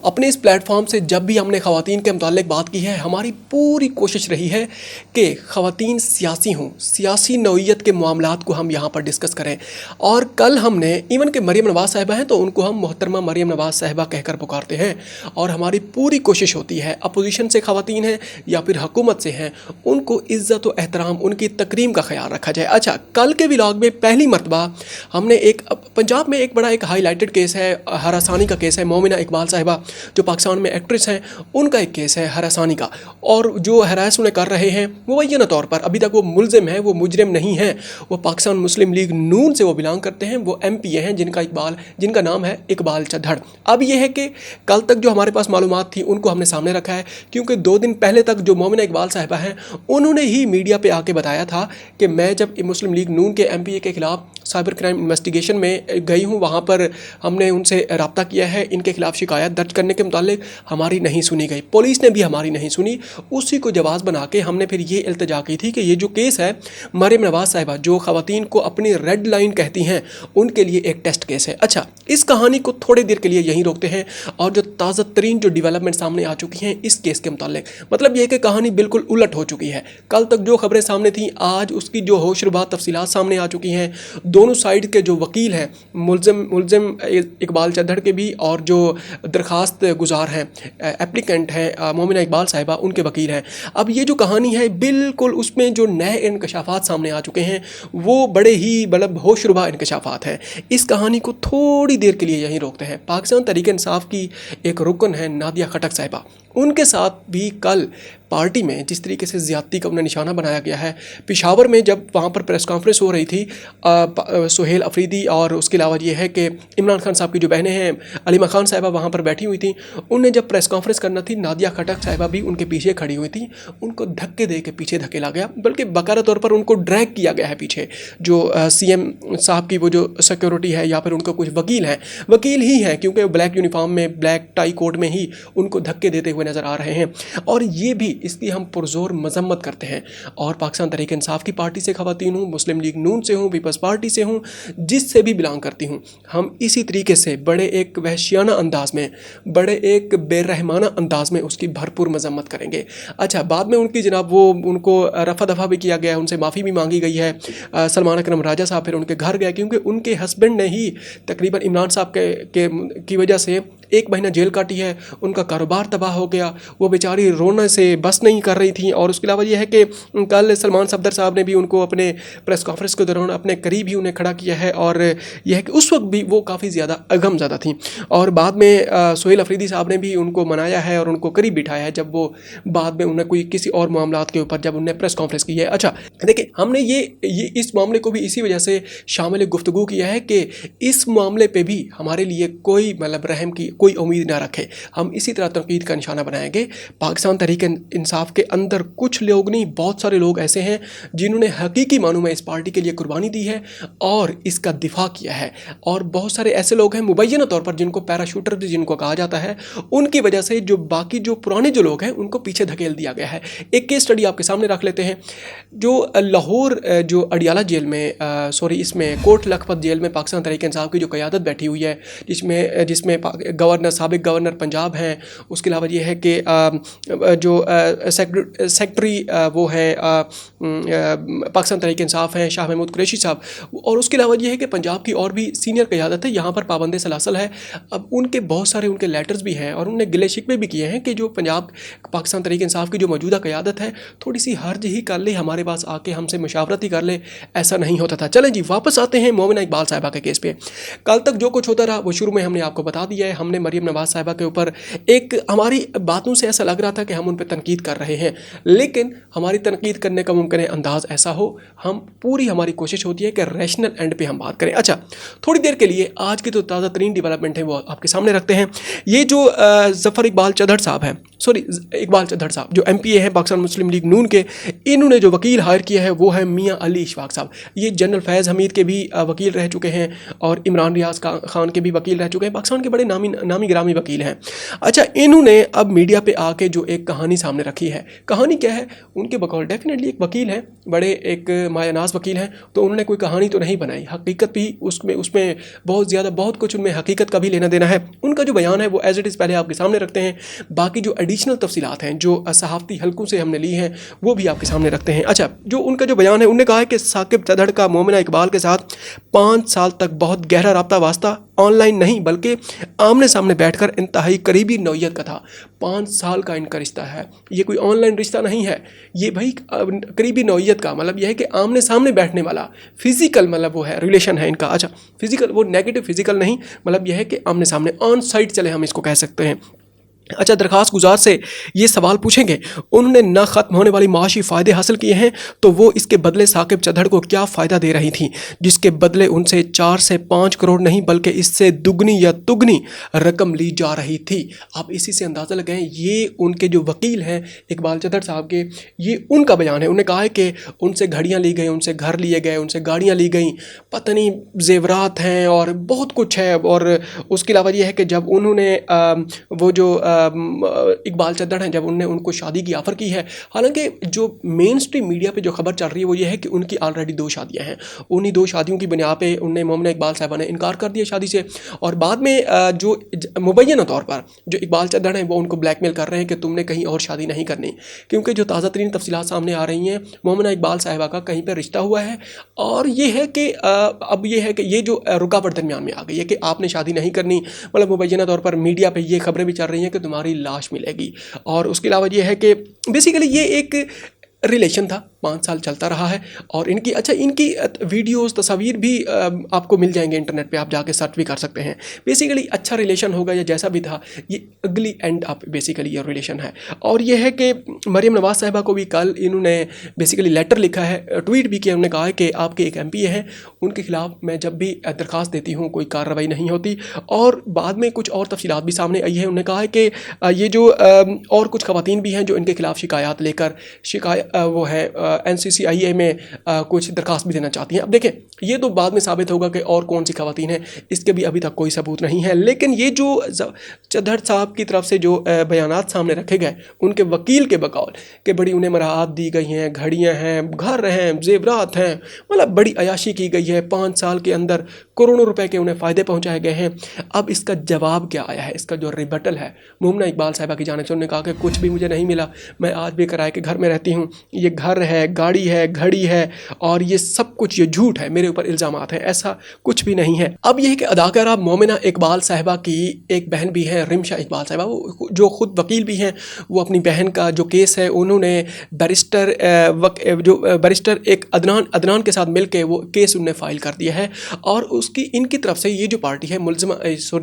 अपने इस प्लेटफॉर्म से जब भी हमने ख़वातीन के मुताल्लिक बात की है, हमारी पूरी कोशिश रही है कि ख़वातीन सियासी हों, सियासी नौइयत के मामलात को हम यहाँ पर डिस्कस करें। और कल हमने इवन के मरीम नवाज़ साहिबा हैं तो उनको हम मोहतरमा मरीम नवाज़ साहिबा कहकर पुकारते हैं, और हमारी पूरी कोशिश होती है अपोजिशन से ख़वातीन हैं या फिर हुकूमत से हैं, उनको इज़्ज़त व एहतराम, उनकी तकरीम का ख्याल रखा जाए। अच्छा, कल के व्लॉग में पहली मरतबा हमने एक पंजाब में एक बड़ा एक हाईलाइटेड केस है, हरासानी का केस है। मोमिना इकबाल साहिबा जो पाकिस्तान में एक्ट्रेस हैं, उनका एक केस है हरासानी का, और जो हरास उन्हें कर रहे हैं मुबैना तौर पर अभी तक वो मुलजिम है, वो मुजरिम नहीं है। वो पाकिस्तान मुस्लिम लीग नून से वो बिलोंग करते हैं, वो MPA हैं जिनका नाम है इकबाल चद्धड़। अब ये है कि कल तक जो हमारे पास मालूमात थी उनको हमने सामने रखा है, क्योंकि 2 दिन पहले तक जो मोमिना इकबाल साहिबा हैं उन्होंने ही मीडिया पे आके बताया था कि मैं जब मुस्लिम लीग नून के MPA के खिलाफ साइबर क्राइम इन्वेस्टिगेशन में गई हूँ, वहाँ पर हमने उनसे रब्ता किया है, इनके खिलाफ शिकायत दर्ज करने के मुतालिक हमारी नहीं सुनी गई, पुलिस ने भी हमारी नहीं सुनी। उसी को जवाब बना के हमने फिर ये इल्तिजा की थी कि ये जो केस है मरीम नवाज़ साहिबा जो ख़वातीन को अपनी रेड लाइन कहती हैं, उनके लिए एक टेस्ट केस है। अच्छा, इस कहानी को थोड़ी देर के लिए यहीं रोकते हैं, और जो ताज़ा तरीन जो डेवलपमेंट सामने आ चुकी हैं इस केस के मुतालिक, मतलब ये कि कहानी बिल्कुल उलट हो चुकी है। कल तक जो खबरें सामने थी, आज उसकी जो होशरुबा तफसीलात सामने आ चुकी हैं। दोनों साइड के जो वकील हैं, मुलजिम इकबाल चद्धड़ के भी, और जो दरख्वास्त गुजार हैं, एप्लीकेंट हैं मोमिना इकबाल साहिबा, उनके वकील हैं। अब ये जो कहानी है बिल्कुल उसमें जो नए इंकशाफात सामने आ चुके हैं वो बड़े ही मतलब होशरुबा इंकशाफात हैं। इस कहानी को थोड़ी देर के लिए यहीं रोकते हैं। पाकिस्तान तहरीक इंसाफ की एक रुकन है नादिया खटक साहिबा, उनके साथ भी कल पार्टी में जिस तरीके से ज़्यादती का उन्हें निशाना बनाया गया है, पेशावर में जब वहाँ पर प्रेस कॉन्फ्रेंस हो रही थी, सुहेल अफरीदी और उसके अलावा ये है कि इमरान खान साहब की जो बहनें हैं अलीमा खान साहिबा वहाँ पर बैठी हुई थी। उन्हें जब प्रेस कॉन्फ्रेंस करना थी, नादिया खटक साहिबा भी उनके पीछे खड़ी हुई थी, उनको धक्के दे के पीछे धकेला गया, बल्कि बाकायदा तौर पर उनको ड्रैग किया गया है पीछे। जो CM साहब की वो जो सिक्योरिटी है या फिर उनको कुछ वकील ही हैं, क्योंकि वो ब्लैक यूनिफॉर्म में, ब्लैक टाई कोट में ही उनको धक्के देते हुए नज़र आ रहे हैं। और ये भी इसकी हम पुरजोर मजम्मत करते हैं। और पाकिस्तान तहरीक इंसाफ की पार्टी से ख़वातीन हूँ, मुस्लिम लीग नून से हूँ, पीपल्स पार्टी से हूँ, जिससे भी बिलोंग करती हूँ, हम इसी तरीके से बड़े एक वहशियाना अंदाज में, बड़े एक बेरहमाना अंदाज में उसकी भरपूर मजम्मत करेंगे। अच्छा, बाद में उनकी जनाब वो उनको रफ़ा दफ़ा भी किया गया, उनसे माफ़ी भी मांगी गई है। सलमान अकरम राजा साहब फिर उनके घर गए, क्योंकि उनके हस्बैंड ने ही तकरीबन इमरान साहब की वजह से 1 महीना जेल काटी है, उनका कारोबार तबाह हो गया, वो बेचारी रोने से बस नहीं कर रही थी। और उसके अलावा ये है कि कल सलमान सफदर साहब ने भी उनको अपने प्रेस कॉन्फ्रेंस के दौरान अपने करीब ही उन्हें खड़ा किया है, और यह है कि उस वक्त भी वो काफ़ी ज़्यादा गमज़दा थी। और बाद में सुहेल अफरीदी साहब ने भी उनको मनाया है और उनको करीब बिठाया है, जब वो बाद में उन्हें कोई किसी और मामलात के ऊपर जब उन्हें प्रेस कॉन्फ्रेंस की है। अच्छा, देखिए, हमने ये इस मामले को भी इसी वजह से शामिल गुफ्तगू किया है कि इस मामले पर भी हमारे लिए कोई मतलब रहम की कोई उम्मीद ना रखे, हम इसी तरह तनकीद का निशाना बनाएंगे। पाकिस्तान तहरीक इंसाफ के अंदर कुछ लोग नहीं, बहुत सारे लोग ऐसे हैं जिन्होंने हकीकी मानों में इस पार्टी के लिए कुर्बानी दी है और इसका दिफा किया है, और बहुत सारे ऐसे लोग हैं मुबैना तौर पर जिनको पैराशूटर भी जिनको कहा जाता है, उनकी वजह से जो बाकी जो पुराने जो लोग हैं उनको पीछे धकेल दिया गया है। एक केस स्टडी आपके सामने रख लेते हैं। जो लाहौर जो अडियाला जेल में इसमें कोट लखपत जेल में पाकिस्तान तहरीक इंसाफ की जो क़यादत बैठी हुई है, जिसमें साबिक गवर्नर पंजाब हैं, उसके अलावा ये है कि जो सेक्रेटरी वो है पाकिस्तान तहरीक इंसाफ हैं शाह महमूद कुरैशी साहब, और उसके अलावा ये है कि पंजाब की और भी सीनियर क़यादत है, यहाँ पर पाबंद सलासल है। अब उनके बहुत सारे उनके लेटर्स भी हैं और उन्होंने गिले शिकवे भी किए हैं कि जो पाकिस्तान तहरीक इंसाफ की जो मौजूदा क़यादत है थोड़ी सी हर्ज ही कर ले, हमारे पास आके हमसे मशावरत ही कर ले, ऐसा नहीं होता था। चलें जी, वापस आते हैं मोमिना इकबाल साहिबा के केस पे। कल तक जो कुछ होता रहा वो शुरू में हमने आपको बता दिया है। हमने मरीम नवाज़ साहिबा के ऊपर एक, हमारी बातों से ऐसा लग रहा था कि हम उन पर तनकीद कर रहे हैं, लेकिन हमारी तनकीद करने का मुमकिन है अंदाज़ ऐसा हो, हम पूरी हमारी कोशिश होती है कि रैशनल एंड पे हम बात करें। अच्छा, थोड़ी देर के लिए आज की जो ताज़ा तरीन डेवलपमेंट है वो आपके सामने रखते हैं। ये जो ज़फ़र इकबाल चद्धड़ साहब हैं, इकबाल चद्धड़ साहब जो MPA हैं पाकिस्तान मुस्लिम लीग नून के, इन्होंने जो वकील हायर किया है वो है मियाँ अली इशफाक साहब। ये जनरल फैज़ हमीद के भी वकील रह चुके हैं और इमरान रियाज खान के भी वकील रह चुके हैं, पाकिस्तान के बड़े नामी ग्रामी वकील हैं। अच्छा, इन्होंने अब मीडिया पे आके जो एक कहानी सामने रखी है, कहानी क्या है उनके बकौल, डेफिनेटली एक वकील हैं, बड़े एक मायानाज वकील हैं, तो उन्होंने कोई कहानी तो नहीं बनाई, हकीकत भी उसमें बहुत ज़्यादा बहुत कुछ उनमें हकीकत का भी लेना देना है। उनका जो बयान है वो एज इट इज़ पहले आपके सामने रखते हैं, बाकी जो एडिशनल तफसीलात हैं जो सहाफ़ती हलकों से हमने ली हैं वो भी आपके सामने रखते हैं। अच्छा, जो उनका जो बयान है, उन्होंने कहा है कि साकिब चद्धड़ का मोमिना इकबाल के साथ 5 साल तक बहुत गहरा राब्ता वास्ता, ऑनलाइन नहीं बल्कि आमने सामने बैठकर इंतहाई करीबी नौइयत का था। 5 साल का इनका रिश्ता है, ये कोई ऑनलाइन रिश्ता नहीं है, ये भाई करीबी नौइयत का मतलब यह है कि आमने सामने बैठने वाला फिजिकल मतलब वो है रिलेशन है इनका। अच्छा, फिजिकल वो नेगेटिव फिजिकल नहीं, मतलब यह है कि आमने सामने ऑन साइट चले हम इसको कह सकते हैं। अच्छा, दरख्वास्त गुजार से ये सवाल पूछेंगे उन्होंने न ख़त्म होने वाली माशी फ़ायदे हासिल किए हैं तो वो इसके बदले साकिब चद्धड़ को क्या फ़ायदा दे रही थी, जिसके बदले उनसे 4 से 5 करोड़ नहीं बल्कि इससे दुगनी या तुगनी रकम ली जा रही थी। आप इसी से अंदाज़ा लगाएं, ये उनके जो वकील हैं इकबाल चद्धड़ साहब के, ये उनका बयान है। उन्होंने कहा है कि उनसे घड़ियाँ ली गई, उनसे घर लिए गए, उनसे गाड़ियाँ ली गई, पता नहीं जेवरात हैं और बहुत कुछ है। और उसके अलावा ये है कि जब उन्होंने वो जो इकबाल चद्धड़ हैं, जब उन्होंने उनको शादी की ऑफ़र की है, हालांकि जो मेन स्ट्रीम मीडिया पे जो खबर चल रही है वो ये है कि उनकी ऑलरेडी 2 शादियां हैं। उन्हीं 2 शादियों की बुनियाद पे उन्हें मोमिना इकबाल साहिबा ने इनकार कर दिया शादी से, और बाद में जो मुबैना तौर पर जो इकबाल चद्धड़ हैं वो उनको ब्लैकमेल कर रहे हैं कि तुमने कहीं और शादी नहीं करनी, क्योंकि जो ताज़ा तरीन तफसीलात सामने आ रही हैं, मोमिना इकबाल साहिबा का कहीं पर रिश्ता हुआ है, और ये है कि अब ये है कि ये जो रुकावट दरमियान में आ गई है कि आपने शादी नहीं करनी, मतलब मुबैना तौर पर मीडिया पे ये खबरें भी चल रही हैं कि तुम्हारी लाश मिलेगी। और उसके अलावा ये है कि बेसिकली ये एक रिलेशन था, 5 साल चलता रहा है। और इनकी इनकी वीडियोस तस्वीर भी आपको मिल जाएंगे इंटरनेट पे, आप जाके सर्च भी कर सकते हैं। बेसिकली अच्छा रिलेशन होगा या जैसा भी था, ये अगली एंड अप बेसिकली ये रिलेशन है। और ये है कि मरियम नवाज़ साहिबा को भी कल इन्होंने बेसिकली लेटर लिखा है, ट्वीट भी किया। उन्होंने कहा है कि आपके एक MP हैं, उनके खिलाफ मैं जब भी दरख्वास्त देती हूँ कोई कार्रवाई नहीं होती। और बाद में कुछ और तफसीलात भी सामने आई है। उन्होंने कहा है कि ये जो और कुछ खवातीन भी हैं जो इनके खिलाफ शिकायत लेकर वो है NCCIA में कुछ दरखास्त भी देना चाहती हैं। अब देखें, ये तो बाद में साबित होगा कि और कौन सी खवातीन हैं, इसके भी अभी तक कोई सबूत नहीं है। लेकिन ये जो चद्धड़ साहब की तरफ से जो बयानात सामने रखे गए उनके वकील के बकौल कि बड़ी उन्हें मराहत दी गई हैं, घड़ियाँ हैं, घर हैं, जेवरात हैं, मतलब बड़ी अयाशी की गई है, 5 साल के अंदर करोड़ों रुपए के उन्हें फ़ायदे पहुँचाए गए हैं। अब इसका जवाब क्या आया है, इसका जो रिबटल है मोमिना इकबाल साहिबा की जानिब से, उन्होंने कहा कि कुछ भी मुझे नहीं मिला, मैं आज भी किराए के घर में रहती हूँ, ये घर है, गाड़ी है, घड़ी है, और ये सब कुछ ये झूठ है, मेरे ऊपर इल्ज़ामात हैं, ऐसा कुछ भी नहीं है। अब यह है कि अदाकारा मोमिना इकबाल साहिबा की एक बहन भी है, रिमशा इकबाल साहिबा, वो जो ख़ुद वकील भी हैं, वो अपनी बहन का जो केस है उन्होंने बैरिस्टर एक अदनान के साथ मिल के वो केस उन्होंने फ़ाइल कर दिया है। और उसकी इनकी तरफ से ये जो पार्टी है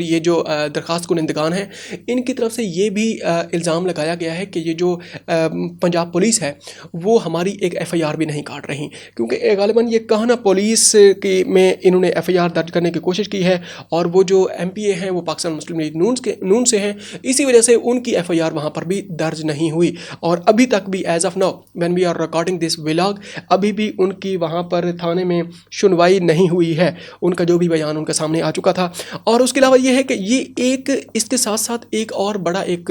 ये जो दरख्वास्त कुनिंदगान है, इनकी तरफ से ये भी इल्ज़ाम लगाया गया है कि ये जो पंजाब पुलिस है वो हमारी एक FIR भी नहीं काट रही, क्योंकि गालिबन ये कहना पुलिस की में इन्होंने FIR दर्ज करने की कोशिश की है, और वो जो MPA हैं वो पाकिस्तान मुस्लिम लीग नून से हैं, इसी वजह से उनकी FIR वहाँ पर भी दर्ज नहीं हुई। और अभी तक भी as of now when we are recording this vlog, अभी भी उनकी वहाँ पर थाने में सुनवाई नहीं हुई है, उनका जो भी बयान उनके सामने आ चुका था। और उसके अलावा ये है कि ये एक इसके साथ साथ एक और बड़ा एक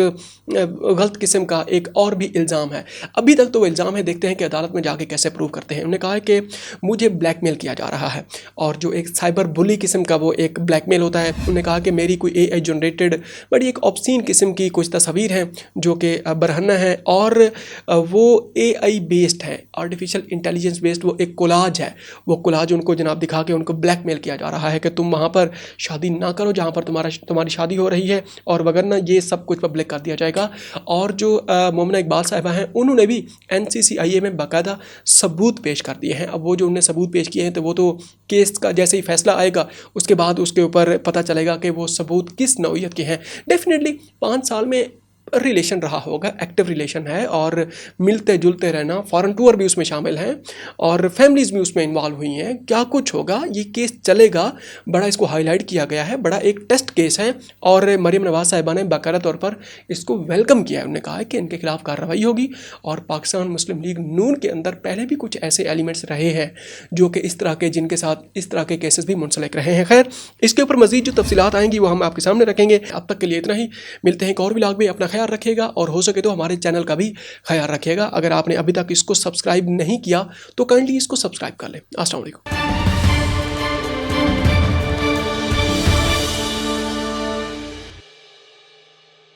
गलत किस्म का एक और भी इल्ज़ाम है। अभी तक तो वो इल्ज़ाम है, देखते हैं कि अदालत में जाके कैसे प्रूव करते हैं। उन्होंने कहा है कि मुझे ब्लैकमेल किया जा रहा है, और जो एक साइबर बुली किस्म का वो एक ब्लैकमेल होता है। उन्होंने कहा कि मेरी कोई AI जनरेटेड बड़ी एक ऑब्सीन किस्म की कुछ तस्वीर हैं जो कि बरहना है, और वो AI बेस्ड है, आर्टिफिशियल इंटेलिजेंस बेस्ड वो एक कोलाज है। वो कोलाज उनको जनाब दिखा के उनको ब्लैकमेल किया जा रहा है कि तुम वहाँ पर शादी ना करो जहाँ पर तुम्हारी शादी हो रही है, और वगरना ये सब कुछ पब्लिक कर दिया जाएगा। और जो मोमिना इकबाल साहिबा हैं उन्होंने भी NCCIA में बाकायदा सबूत पेश कर दिए हैं। अब वो जो उन्होंने सबूत पेश किए हैं, तो वो तो केस का जैसे ही फैसला आएगा उसके बाद उसके ऊपर पता चलेगा कि वो सबूत किस नौइयत के हैं। डेफिनेटली 5 साल में रिलेशन रहा होगा, एक्टिव रिलेशन है, और मिलते जुलते रहना, फॉरेन टूर भी उसमें शामिल हैं, और फैमिलीज़ भी उसमें इन्वॉल्व हुई हैं। क्या कुछ होगा, ये केस चलेगा, बड़ा इसको हाईलाइट किया गया है, बड़ा एक टेस्ट केस है। और मरियम नवाज़ साहिबा ने बाकायदा तौर पर इसको वेलकम किया है। उन्होंने कहा है कि इनके खिलाफ कार्रवाई होगी, और पाकिस्तान मुस्लिम लीग नून के अंदर पहले भी कुछ ऐसे एलिमेंट्स रहे हैं जो कि जिनके साथ इस तरह के केसेस भी मुंसलिक रहे हैं। खैर, इसके ऊपर मज़ीद जो तफसीलात आएंगी वो हम आपके सामने रखेंगे। अब तक के लिए इतना ही, मिलते हैं एक और व्लॉग में। अपना ख्याल ख्याल रखिएगा और हो सके तो हमारे चैनल का भी ख्याल रखिएगा। अगर आपने अभी तक इसको सब्सक्राइब नहीं किया तो काइंडली इसको सब्सक्राइब कर लें। अस्सलाम वालेकुम।